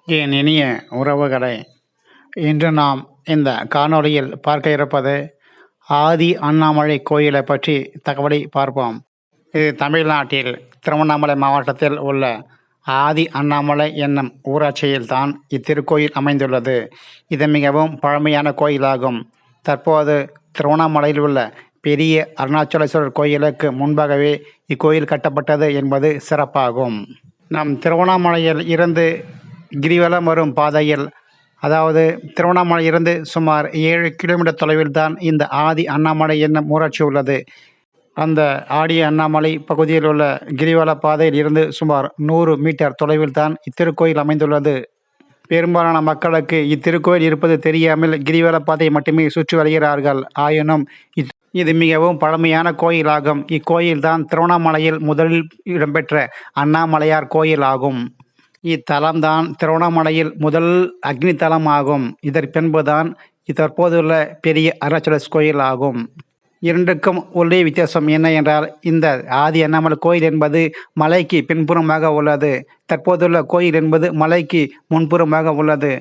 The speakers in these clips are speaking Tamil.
என் இனிய உறவுகளே, இன்று நாம் இந்த காணொளியில் பார்க்க இருப்பது ஆதி அண்ணாமலை கோயிலை பற்றி தகவலை பார்ப்போம். இது தமிழ்நாட்டில் திருவண்ணாமலை மாவட்டத்தில் உள்ள ஆதி அண்ணாமலை என்னும் ஊராட்சியில்தான் இத்திருக்கோயில் அமைந்துள்ளது. இது மிகவும் பழமையான கோயிலாகும். தற்போது திருவண்ணாமலையில் உள்ள பெரிய அருணாச்சலேஸ்வரர் கோயிலுக்கு முன்பாகவே இக்கோயில் கட்டப்பட்டது என்பது சிறப்பாகும். நம் திருவண்ணாமலையில் இருந்து கிரிவலம் வரும் பாதையில், அதாவது திருவண்ணாமலையிலிருந்து சுமார் 7 கிலோமீட்டர் தொலைவில் தான் இந்த ஆதி அண்ணாமலை என்னும் ஊராட்சி உள்ளது. அந்த ஆடி அண்ணாமலை பகுதியில் உள்ள கிரிவல பாதையில் இருந்து சுமார் 100 மீட்டர் தொலைவில் தான் இத்திருக்கோயில் அமைந்துள்ளது. பெரும்பாலான மக்களுக்கு இத்திருக்கோயில் இருப்பது தெரியாமல் கிரிவல பாதையை மட்டுமே சுற்றி வருகிறார்கள். ஆயினும் இது மிகவும் பழமையான கோயிலாகும். இக்கோயில்தான் திருவண்ணாமலையில் முதலில் இடம்பெற்ற அண்ணாமலையார் கோயில் ஆகும். இத்தலம்தான் திருவண்ணாமலையில் முதல் அக்னி தலம் ஆகும். இதற்கு பின்புதான் தற்போதுள்ள பெரிய அருணாச்சலேஸ்வரர் கோயில் ஆகும். இரண்டுக்கும் ஒரே வித்தியாசம் என்ன என்றால், இந்த ஆதி அண்ணாமலை கோயில் என்பது மலைக்கு பின்புறமாக உள்ளது. தற்போதுள்ள கோயில் என்பது மலைக்கு முன்புறமாக உள்ளது.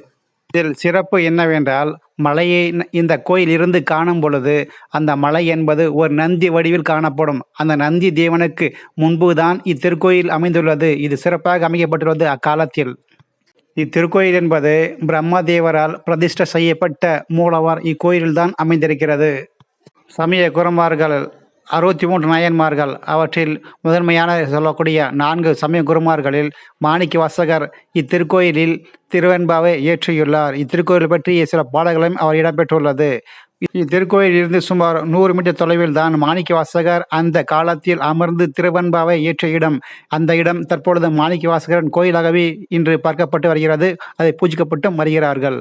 இதில் சிறப்பு என்னவென்றால், மலையை இந்த கோயில் இருந்து காணும் பொழுது அந்த மலை என்பது ஒரு நந்தி வடிவில் காணப்படும். அந்த நந்தி தேவனுக்கு முன்புதான் இத்திருக்கோயில் அமைந்துள்ளது. இது சிறப்பாக அமைக்கப்பட்டுள்ளது அக்காலத்தில். இத்திருக்கோயில் என்பது பிரம்மதேவரால் பிரதிஷ்டை செய்யப்பட்ட மூலவர் இக்கோயில்தான் அமைந்திருக்கிறது. சமய குருமார்கள் 63 நாயன்மார்கள். அவற்றில் முதன்மையான சொல்லக்கூடிய 4 சமய குருமார்களில் மாணிக்க வாசகர் இத்திருக்கோயிலில் திருவெண்பாவை இயற்றியுள்ளார். இத்திருக்கோயில் பற்றிய சில பாடல்களும் அவர் இடம்பெற்றுள்ளது. இத்திருக்கோயிலில் இருந்து சுமார் 100 மீட்டர் தொலைவில் தான் மாணிக்க வாசகர் அந்த காலத்தில் அமர்ந்து திருவெண்பாவை இயற்றிய இடம். அந்த இடம் தற்பொழுது மாணிக்க வாசகரின் கோயிலாகவே இன்று பார்க்கப்பட்டு வருகிறது. அதை பூஜிக்கப்பட்டும் வருகிறார்கள்.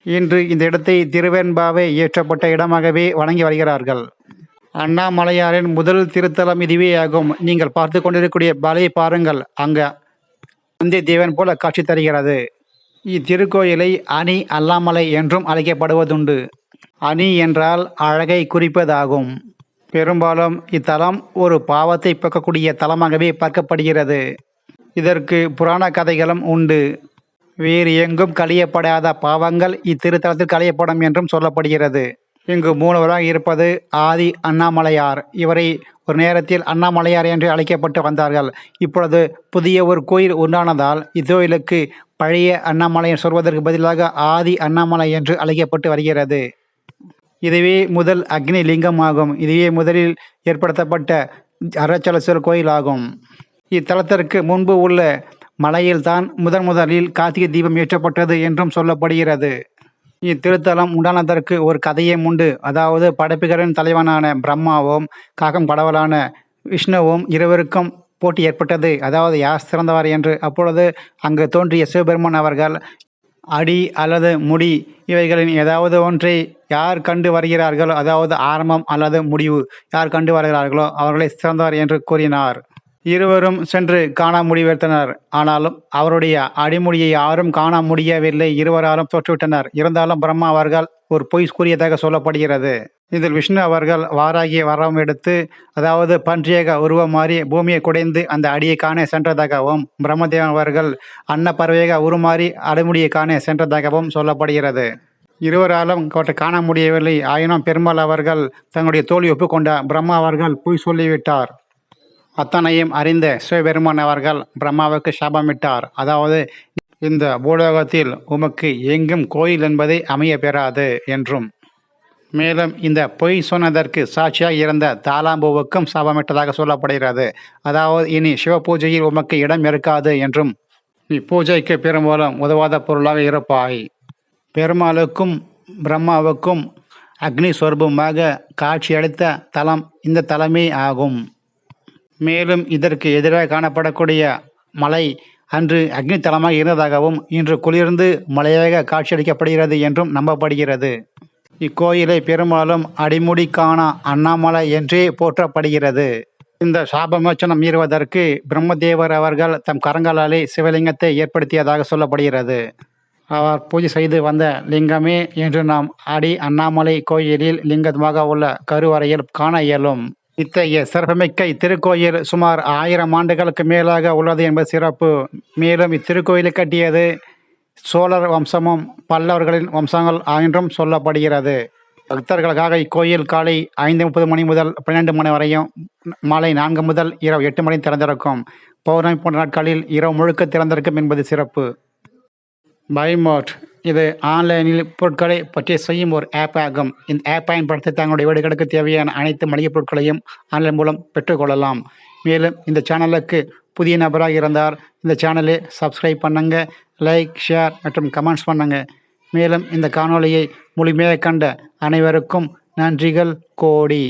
இன்று இந்த இடத்தை திருவெண்பாவை இயற்றப்பட்ட இடமாகவே வணங்கி வருகிறார்கள். அண்ணாமலையாரின் முதல் திருத்தலம் இதுவே ஆகும். நீங்கள் பார்த்து கொண்டிருக்கக்கூடிய மலையை பாருங்கள். அங்க நந்தி தேவன் போல காட்சி தருகிறது. இத்திருக்கோயிலை அணி அல்லாமலை என்றும் அழைக்கப்படுவதுண்டு. அணி என்றால் அழகை குறிப்பதாகும். பெரும்பாலும் இத்தலம் ஒரு பாவத்தை போக்கக்கூடிய தலமாகவே பார்க்கப்படுகிறது. இதற்கு புராண கதைகளும் உண்டு. வேறு எங்கும் கழியப்படாத பாவங்கள் இத்திருத்தலத்தில் கழியப்படும் என்றும் சொல்லப்படுகிறது. இங்கு மூலவராக இருப்பது ஆதி அண்ணாமலையார். இவரை ஒரு நேரத்தில் அண்ணாமலையார் என்று அழைக்கப்பட்டு வந்தார்கள். இப்பொழுது புதிய ஒரு கோயில் உண்டானதால் இக்கோயிலுக்கு பழைய அண்ணாமலையார் சொல்வதற்கு பதிலாக ஆதி அண்ணாமலை என்று அழைக்கப்பட்டு வருகிறது. இதுவே முதல் அக்னி லிங்கம் ஆகும். இதுவே முதலில் ஏற்படுத்தப்பட்ட அருணாச்சலேஸ்வரர் கோயில் ஆகும். இத்தலத்திற்கு முன்பு உள்ள மலையில்தான் முதலில் கார்த்திகை தீபம் ஏற்றப்பட்டது என்றும் சொல்லப்படுகிறது. இத்திருத்தலம் உண்டானதற்கு ஒரு கதையும் உண்டு. அதாவது படைப்புகளின் தலைவனான பிரம்மாவும் காகம் கடவுளான விஷ்ணுவும் இருவருக்கும் போட்டி ஏற்பட்டது. அதாவது யார் சிறந்தவர் என்று. அப்பொழுது அங்கு தோன்றிய சிவபெருமான் அவர்கள் அடி அல்லது முடி இவைகளின் ஏதாவது ஒன்றை யார் கண்டு வருகிறார்களோ, அதாவது ஆரம்பம் அல்லது முடிவு யார் கண்டு வருகிறார்களோ அவர்களை சிறந்தவர் என்று கூறினார். இருவரும் சென்று காண முடிவெடுத்தனர். ஆனாலும் அவருடைய அடிமுடியை யாரும் காண முடியவில்லை. இருவராலும் தோற்றுவிட்டனர். இருந்தாலும் பிரம்மா அவர்கள் ஒரு பொய் கூறியதாக சொல்லப்படுகிறது. இதில் விஷ்ணு அவர்கள் வாராகிய வரம் எடுத்து, அதாவது பன்றியக உருவம் மாறி பூமியை குடைந்து அந்த அடியை காண சென்றதாகவும், பிரம்மதேவன் அவர்கள் அன்னப்பறவையாக உருமாறி அடிமுடியை காண சென்றதாகவும் சொல்லப்படுகிறது. இருவராலும் அவற்றை காண முடியவில்லை. ஆயினும் பெருமாள் அவர்கள் தங்களுடைய தோல்வி ஒப்புக்கொண்ட பிரம்மா அவர்கள் பொய் சொல்லிவிட்டார். அத்தனையும் அறிந்த சிவபெருமான் அவர்கள் பிரம்மாவுக்கு சாபமிட்டார். அதாவது, இந்த பூலோகத்தில் உமக்கு எங்கும் கோயில் என்பதை அமைய பெறாது என்றும், மேலும் இந்த பொய் சொன்னதற்கு சாட்சியாக இருந்த தாளாம்பூவுக்கும் சாபமிட்டதாக சொல்லப்படுகிறது. அதாவது, இனி சிவ பூஜையில் உமக்கு இடம் இருக்காது என்றும், இப்பூஜைக்கு பெரும்பாலும் உதவாத பொருளாக இருப்பாய். பெருமாளுக்கும் பிரம்மாவுக்கும் அக்னி சொரூபமாக காட்சியளித்த தலம் இந்த தலமே ஆகும். மேலும் இதற்கு எதிராக காணப்படக்கூடிய மலை அன்று அக்னி தலமாக இருந்ததாகவும், இன்று குளிர்ந்து மலையாக காட்சியளிக்கப்படுகிறது என்றும் நம்பப்படுகிறது. இக்கோயிலை பெரும்பாலும் அடிமுடிக்கான அண்ணாமலை என்றே போற்றப்படுகிறது. இந்த சாபமோச்சனம் மீறுவதற்கு பிரம்மதேவர் அவர்கள் தம் கரங்களாலே சிவலிங்கத்தை ஏற்படுத்தியதாக சொல்லப்படுகிறது. அவர் பூஜை செய்து வந்த லிங்கமே என்று நாம் அடி அண்ணாமலை கோயிலில் லிங்கமாக உள்ள கருவறையில் காண இயலும். இத்தகைய சிறப்புமிக்க இத்திருக்கோயில் சுமார் 1000 ஆண்டுகளுக்கு மேலாக உள்ளது என்பது சிறப்பு. மேலும் இத்திருக்கோயிலை கட்டியது சோழர் வம்சமும் பல்லவர்களின் வம்சங்கள் என்றும் சொல்லப்படுகிறது. பக்தர்களுக்காக இக்கோயில் காலை 5:30 மணி முதல் 12 மணி வரையும், மாலை 4 முதல் இரவு 8 மணி திறந்திருக்கும். பௌர்ணமி போன்ற நாட்களில் இரவு முழுக்க திறந்திருக்கும் என்பது சிறப்பு. பைமோட் இது ஆன்லைனில் பொருட்களை பற்றி செய்யும் ஒரு ஆப் ஆகும். இந்த ஆப் பயன்படுத்தி தங்களுடைய வீடுகளுக்கு தேவையான அனைத்து மளிகைப் பொருட்களையும் ஆன்லைன் மூலம் பெற்றுக்கொள்ளலாம். மேலும் இந்த சேனலுக்கு புதிய நபராக இருந்தால் இந்த சேனலை சப்ஸ்கிரைப் பண்ணுங்க, லைக், ஷேர் மற்றும் கமெண்ட்ஸ் பண்ணுங்க. மேலும் இந்த காணொளியை முழுமையாக கண்ட அனைவருக்கும் நன்றிகள் கோடி.